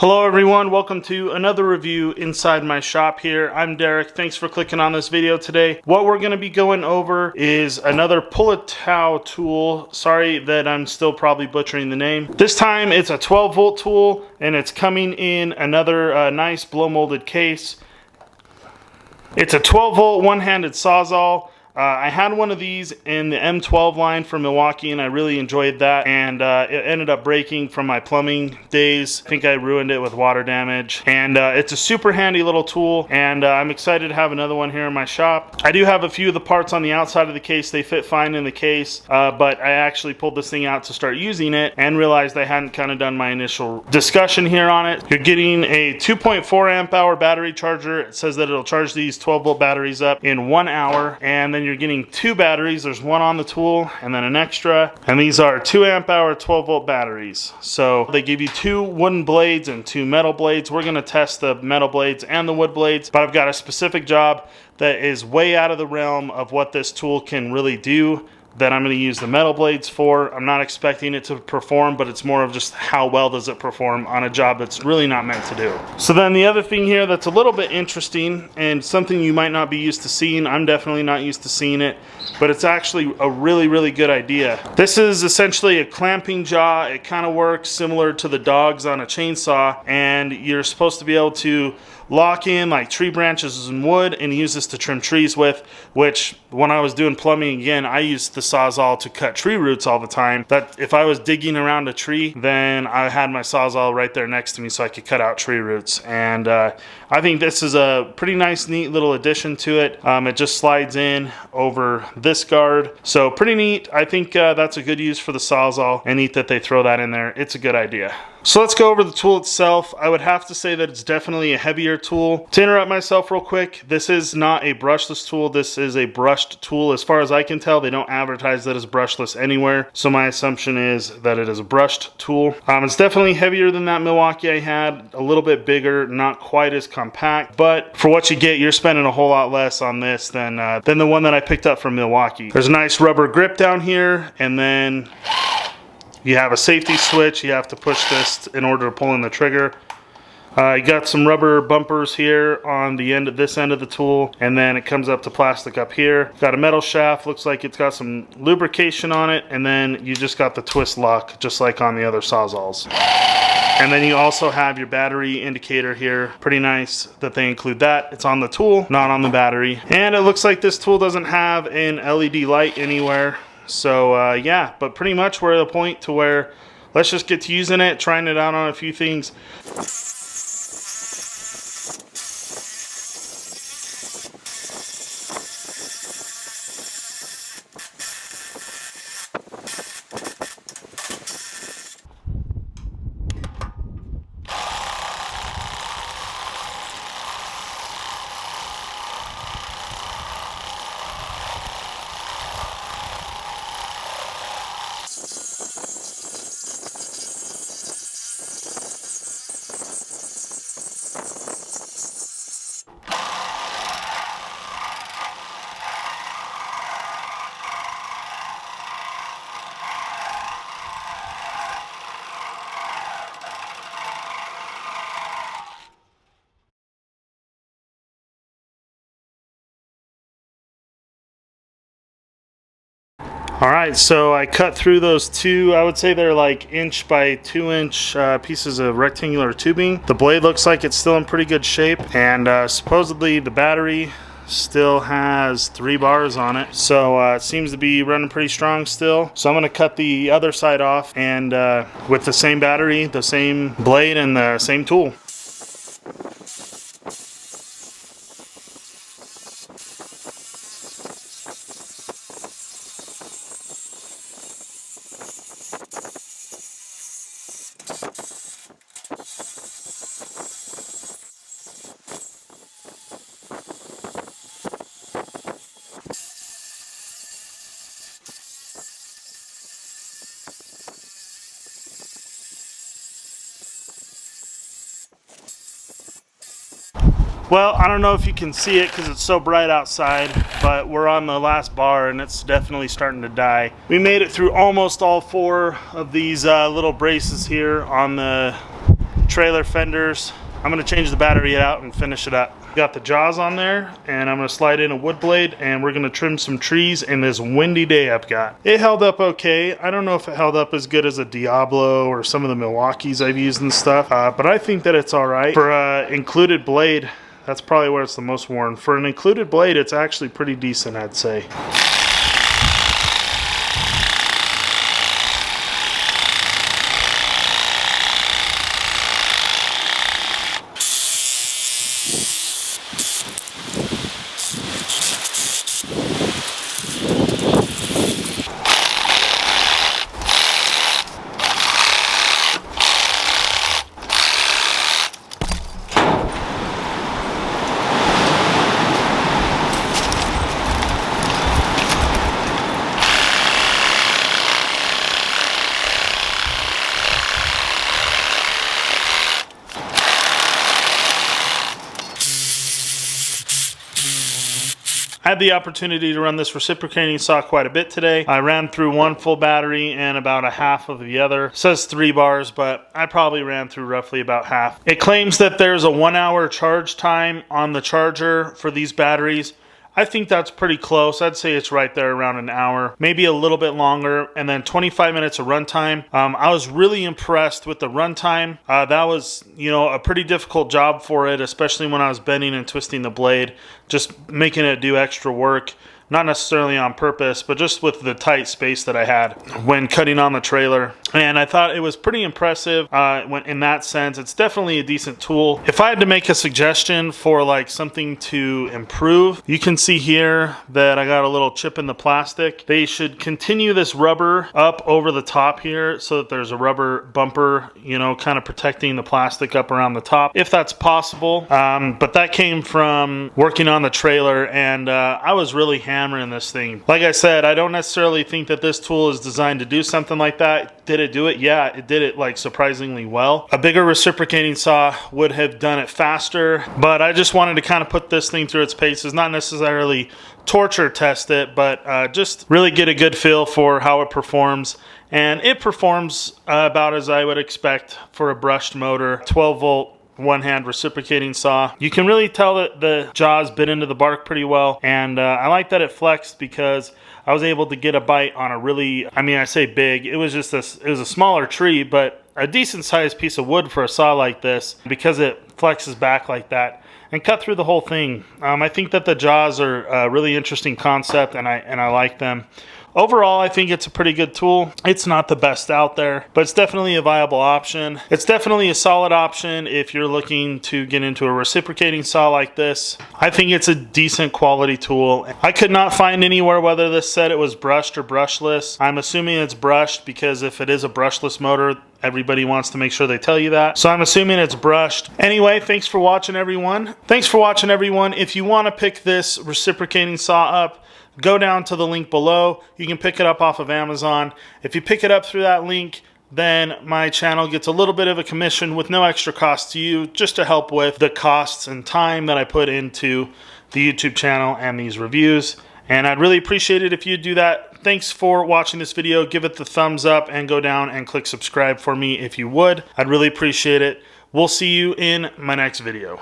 Hello everyone, welcome to another review inside my shop here. I'm Derek, thanks for clicking on this video today. What we're going to be going over is another PULITUO tool. Sorry that I'm still probably butchering the name. This time it's a 12 volt tool and it's coming in another nice blow molded case. It's a 12 volt one-handed Sawzall. I had one of these in the M12 line from Milwaukee and I really enjoyed that, and it ended up breaking from my plumbing days. I think I ruined it with water damage, and it's a super handy little tool, and I'm excited to have another one here in my shop. I do have a few of the parts on the outside of the case. They fit fine in the case, but I actually pulled this thing out to start using it and realized I hadn't kind of done my initial discussion here on it. You're getting a 2.4 amp hour battery charger. It says that it'll charge these 12 volt batteries up in 1 hour, and then you're getting two batteries. There's one on the tool and then an extra, and these are 2 amp hour 12 volt batteries. So they give you 2 wooden blades and 2 metal blades. We're going to test the metal blades and the wood blades, but I've got a specific job that is way out of the realm of what this tool can really do that I'm going to use the metal blades for. I'm not expecting it to perform, but it's more of just how well does it perform on a job that's really not meant to do. So then the other thing here that's a little bit interesting and something you might not be used to seeing, I'm definitely not used to seeing it, but it's actually a really good idea. This is essentially a clamping jaw. It kind of works similar to the dogs on a chainsaw, and you're supposed to be able to lock in like tree branches and wood and use this to trim trees with, which when I was doing plumbing, again, I used the Sawzall to cut tree roots all the time. That if I was digging around a tree, then I had my Sawzall right there next to me so I could cut out tree roots. And I think this is a pretty nice, neat little addition to it. It just slides in over this guard. So pretty neat. I think that's a good use for the Sawzall, and neat that they throw that in there. It's a good idea. So let's go over the tool itself. I would have to say that it's definitely a heavier tool. To interrupt myself real quick, this is not a brushless tool. This is a brushed tool. As far as I can tell, they don't advertise that it's brushless anywhere. So my assumption is that it is a brushed tool. It's definitely heavier than that Milwaukee I had. A little bit bigger, not quite as compact. But for what you get, you're spending a whole lot less on this than the one that I picked up from Milwaukee. There's a nice rubber grip down here, and then you have a safety switch. You have to push this in order to pull in the trigger. You got some rubber bumpers here on the end of this end of the tool, and then it comes up to plastic up here. Got a metal shaft, looks like it's got some lubrication on it, and then you just got the twist lock just like on the other Sawzalls. And then you also have your battery indicator here. Pretty nice that they include that. It's on the tool, not on the battery. And it looks like this tool doesn't have an LED light anywhere. So yeah, but pretty much we're at a point to where let's just get to using it, trying it out on a few things. Alright, so I cut through those two, I would say they're like 1 by 2 inch pieces of rectangular tubing. The blade looks like it's still in pretty good shape, and supposedly the battery still has 3 bars on it, so it seems to be running pretty strong still. So I'm going to cut the other side off, and with the same battery, the same blade, and the same tool. Well, I don't know if you can see it because it's so bright outside, but we're on the last bar and it's definitely starting to die. We made it through almost all 4 of these little braces here on the trailer fenders. I'm gonna change the battery out and finish it up. Got the jaws on there, and I'm gonna slide in a wood blade, and we're gonna trim some trees in this windy day I've got. It held up okay. I don't know if it held up as good as a Diablo or some of the Milwaukees I've used and stuff, but I think that it's all right. For included blade, that's probably where it's the most worn. For an included blade, it's actually pretty decent, I'd say. I had the opportunity to run this reciprocating saw quite a bit today. I ran through one full battery and about a half of the other. It says 3 bars, but I probably ran through roughly about half. It claims that there's a 1 hour charge time on the charger for these batteries. I think that's pretty close. I'd say it's right there around an hour, maybe a little bit longer, and then 25 minutes of runtime. I was really impressed with the runtime. That was, a pretty difficult job for it, especially when I was bending and twisting the blade, just making it do extra work. Not necessarily on purpose, but just with the tight space that I had when cutting on the trailer. And I thought it was pretty impressive in that sense. It's definitely a decent tool. If I had to make a suggestion for like something to improve, you can see here that I got a little chip in the plastic. They should continue this rubber up over the top here so that there's a rubber bumper, kind of protecting the plastic up around the top, if that's possible. But that came from working on the trailer, and I was really hammering this thing. Like I said, I don't necessarily think that this tool is designed to do something like that. Did it do it? Yeah, it did it like surprisingly well. A bigger reciprocating saw would have done it faster, but I just wanted to kind of put this thing through its paces, not necessarily torture test it, but just really get a good feel for how it performs. And it performs about as I would expect for a brushed motor, 12 volt. One-hand reciprocating saw. You can really tell that the jaws bit into the bark pretty well, and I like that it flexed because I was able to get a bite on a really, I say big, it was just it was a smaller tree, but a decent sized piece of wood for a saw like this, because it flexes back like that and cut through the whole thing. I think that the jaws are a really interesting concept, and I like them. Overall, I think it's a pretty good tool. It's not the best out there, but it's definitely a viable option. It's definitely a solid option if you're looking to get into a reciprocating saw like this. I think it's a decent quality tool. I could not find anywhere whether this said it was brushed or brushless. I'm assuming it's brushed because if it is a brushless motor, everybody wants to make sure they tell you that. So I'm assuming it's brushed. Anyway, thanks for watching, everyone. If you want to pick this reciprocating saw up, go down to the link below. You can pick it up off of Amazon. If you pick it up through that link, then my channel gets a little bit of a commission with no extra cost to you, just to help with the costs and time that I put into the YouTube channel and these reviews. And I'd really appreciate it if you do that. Thanks for watching this video. Give it the thumbs up and go down and click subscribe for me if you would. I'd really appreciate it. We'll see you in my next video.